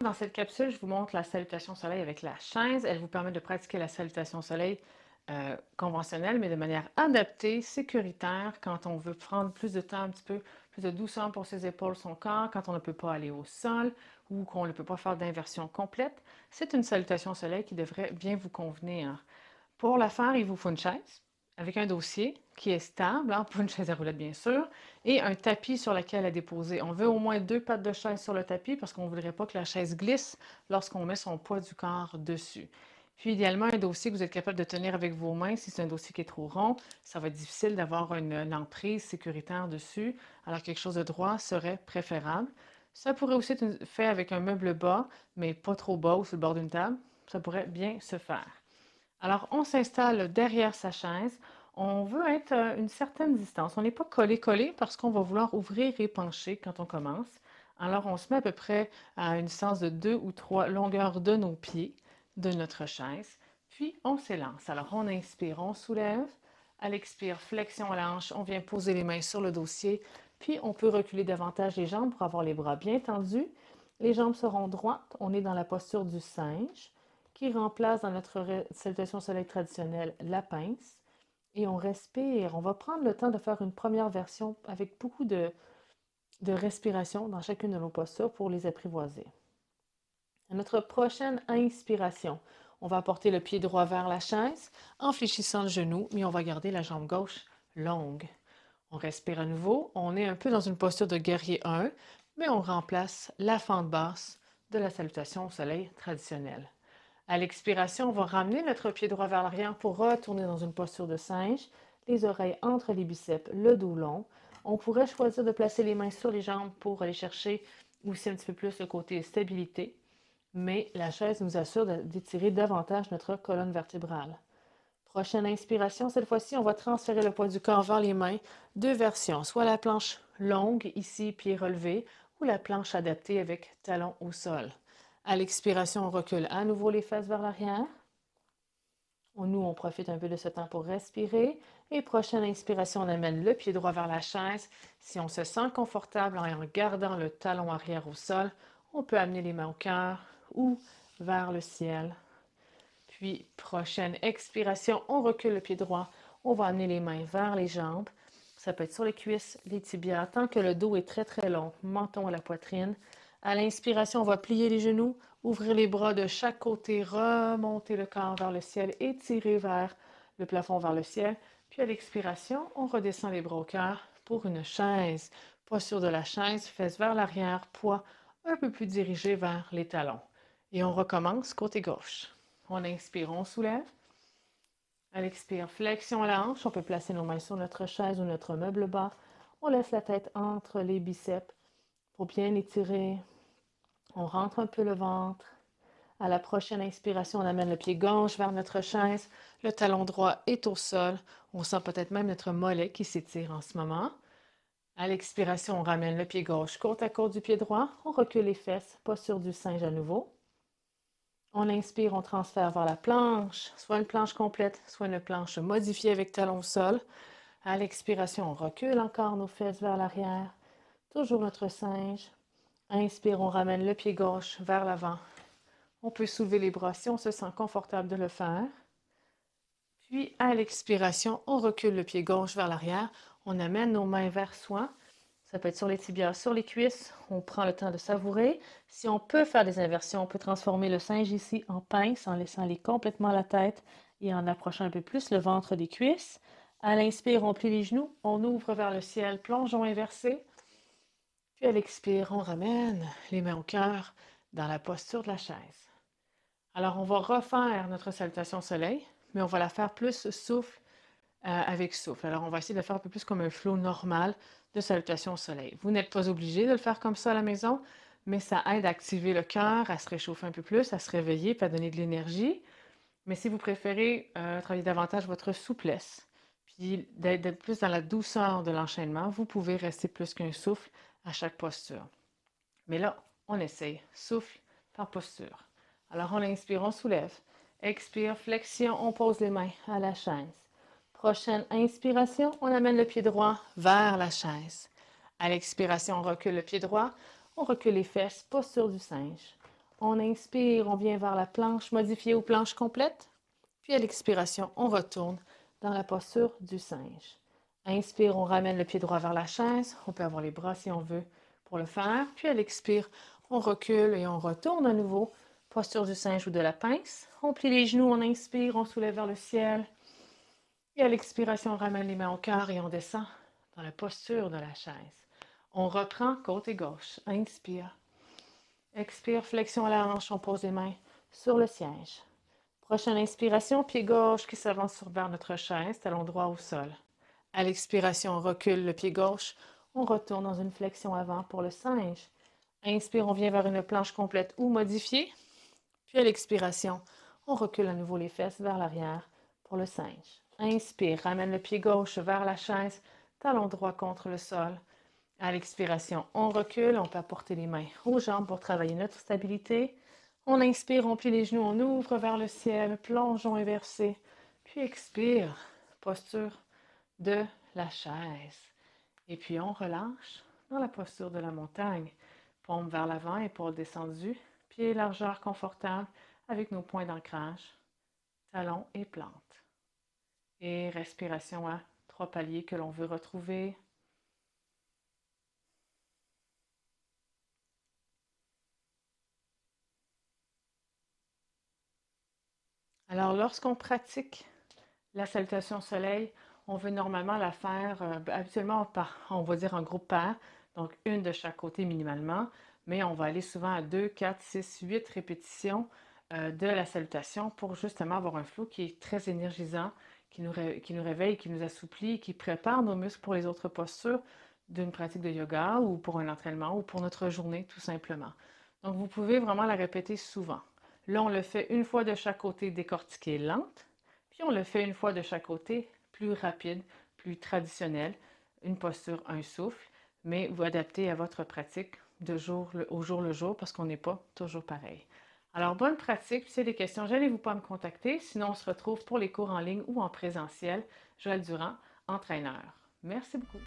Dans cette capsule, je vous montre la salutation au soleil avec la chaise. Elle vous permet de pratiquer la salutation au soleil conventionnelle, mais de manière adaptée, sécuritaire, quand on veut prendre plus de temps, un petit peu plus de douceur pour ses épaules, son corps, quand on ne peut pas aller au sol ou qu'on ne peut pas faire d'inversion complète. C'est une salutation au soleil qui devrait bien vous convenir. Pour la faire, il vous faut une chaise avec un dossier qui est stable, hein, pas une chaise à roulettes bien sûr, et un tapis sur lequel la déposer. On veut au moins 2 pattes de chaise sur le tapis parce qu'on ne voudrait pas que la chaise glisse lorsqu'on met son poids du corps dessus. Puis idéalement, un dossier que vous êtes capable de tenir avec vos mains. Si c'est un dossier qui est trop rond, ça va être difficile d'avoir une emprise sécuritaire dessus, alors quelque chose de droit serait préférable. Ça pourrait aussi être fait avec un meuble bas, mais pas trop bas ou sur le bord d'une table. Ça pourrait bien se faire. Alors, on s'installe derrière sa chaise. On veut être à une certaine distance. On n'est pas collé-collé parce qu'on va vouloir ouvrir et pencher quand on commence. Alors, on se met à peu près à une distance de 2 ou 3 longueurs de nos pieds de notre chaise. Puis, on s'élance. Alors, on inspire, on soulève. À l'expire, flexion à la hanche. On vient poser les mains sur le dossier. Puis, on peut reculer davantage les jambes pour avoir les bras bien tendus. Les jambes seront droites. On est dans la posture du singe qui remplace dans notre salutation au soleil traditionnelle la pince. Et on respire. On va prendre le temps de faire une première version avec beaucoup de respiration dans chacune de nos postures pour les apprivoiser. À notre prochaine inspiration, on va porter le pied droit vers la chaise en fléchissant le genou, mais on va garder la jambe gauche longue. On respire à nouveau. On est un peu dans une posture de guerrier 1, mais on remplace la fente basse de la salutation au soleil traditionnelle. À l'expiration, on va ramener notre pied droit vers l'arrière pour retourner dans une posture de singe, les oreilles entre les biceps, le dos long. On pourrait choisir de placer les mains sur les jambes pour aller chercher aussi un petit peu plus le côté stabilité, mais la chaise nous assure d'étirer davantage notre colonne vertébrale. Prochaine inspiration, cette fois-ci, on va transférer le poids du corps vers les mains. 2 versions, soit la planche longue, ici, pied relevé, ou la planche adaptée avec talon au sol. À l'expiration, on recule à nouveau les fesses vers l'arrière. On profite un peu de ce temps pour respirer. Et prochaine inspiration, on amène le pied droit vers la chaise. Si on se sent confortable en gardant le talon arrière au sol, on peut amener les mains au cœur ou vers le ciel. Puis, prochaine expiration, on recule le pied droit. On va amener les mains vers les jambes. Ça peut être sur les cuisses, les tibias, tant que le dos est très très long, menton à la poitrine. À l'inspiration, on va plier les genoux, ouvrir les bras de chaque côté, remonter le corps vers le ciel, étirer vers le plafond, vers le ciel. Puis à l'expiration, on redescend les bras au cœur pour une chaise. Posture de la chaise, fesses vers l'arrière, poids un peu plus dirigé vers les talons. Et on recommence côté gauche. On inspire, on soulève. À l'expire, flexion à la hanche. On peut placer nos mains sur notre chaise ou notre meuble bas. On laisse la tête entre les biceps pour bien étirer. On rentre un peu le ventre. À la prochaine inspiration, on amène le pied gauche vers notre chaise. Le talon droit est au sol. On sent peut-être même notre mollet qui s'étire en ce moment. À l'expiration, on ramène le pied gauche côte à côte du pied droit. On recule les fesses, posture du singe à nouveau. On inspire, on transfère vers la planche, soit une planche complète, soit une planche modifiée avec talon au sol. À l'expiration, on recule encore nos fesses vers l'arrière. Toujours notre singe. Inspire, on ramène le pied gauche vers l'avant. On peut soulever les bras si on se sent confortable de le faire. Puis, à l'expiration, on recule le pied gauche vers l'arrière. On amène nos mains vers soi. Ça peut être sur les tibias, sur les cuisses. On prend le temps de savourer. Si on peut faire des inversions, on peut transformer le singe ici en pince en laissant aller complètement la tête et en approchant un peu plus le ventre des cuisses. À l'inspire, on plie les genoux, on ouvre vers le ciel, plongeon inversé. Puis à l'expire, on ramène les mains au cœur dans la posture de la chaise. Alors, on va refaire notre salutation au soleil, mais on va la faire plus souffle avec souffle. Alors, on va essayer de faire un peu plus comme un flow normal de salutation au soleil. Vous n'êtes pas obligé de le faire comme ça à la maison, mais ça aide à activer le cœur, à se réchauffer un peu plus, à se réveiller, puis à donner de l'énergie. Mais si vous préférez travailler davantage votre souplesse, puis d'être plus dans la douceur de l'enchaînement, vous pouvez rester plus qu'un souffle à chaque posture. Mais là, on essaye. Souffle par posture. Alors, on inspire, on soulève. Expire, flexion, on pose les mains à la chaise. Prochaine inspiration, on amène le pied droit vers la chaise. À l'expiration, on recule le pied droit, on recule les fesses, posture du singe. On inspire, on vient vers la planche modifiée ou planche complète. Puis à l'expiration, on retourne dans la posture du singe. Inspire, on ramène le pied droit vers la chaise. On peut avoir les bras si on veut pour le faire. Puis à l'expire, on recule et on retourne à nouveau. Posture du singe ou de la pince. On plie les genoux, on inspire, on soulève vers le ciel. Et à l'expiration, on ramène les mains au cœur et on descend dans la posture de la chaise. On reprend côté gauche. Inspire. Expire, flexion à la hanche, on pose les mains sur le siège. Prochaine inspiration, pied gauche qui s'avance vers notre chaise, talon droit au sol. À l'expiration, on recule le pied gauche, on retourne dans une flexion avant pour le singe. Inspire, on vient vers une planche complète ou modifiée. Puis à l'expiration, on recule à nouveau les fesses vers l'arrière pour le singe. Inspire, ramène le pied gauche vers la chaise, talon droit contre le sol. À l'expiration, on recule, on peut apporter les mains aux jambes pour travailler notre stabilité. On inspire, on plie les genoux, on ouvre vers le ciel, plongeons inversés. Puis expire, posture de la chaise. Et puis on relâche dans la posture de la montagne. Paume vers l'avant, épaules descendues, pieds largeur confortable avec nos points d'ancrage, talons et plantes. Et respiration à 3 paliers que l'on veut retrouver. Alors, lorsqu'on pratique la salutation au soleil, on veut normalement la faire habituellement on va dire en groupe pair, donc une de chaque côté minimalement, mais on va aller souvent à 2, 4, 6, 8 répétitions de la salutation pour justement avoir un flow qui est très énergisant, qui nous réveille, qui nous assouplit, qui prépare nos muscles pour les autres postures d'une pratique de yoga ou pour un entraînement ou pour notre journée tout simplement. Donc, vous pouvez vraiment la répéter souvent. Là, on le fait une fois de chaque côté décortiqué lente, puis on le fait une fois de chaque côté plus rapide, plus traditionnel, une posture, un souffle, mais vous adaptez à votre pratique de jour le jour parce qu'on n'est pas toujours pareil. Alors, bonne pratique. Si vous avez des questions, n'allez-vous pas me contacter. Sinon, on se retrouve pour les cours en ligne ou en présentiel. Joëlle Durand, entraîneur. Merci beaucoup.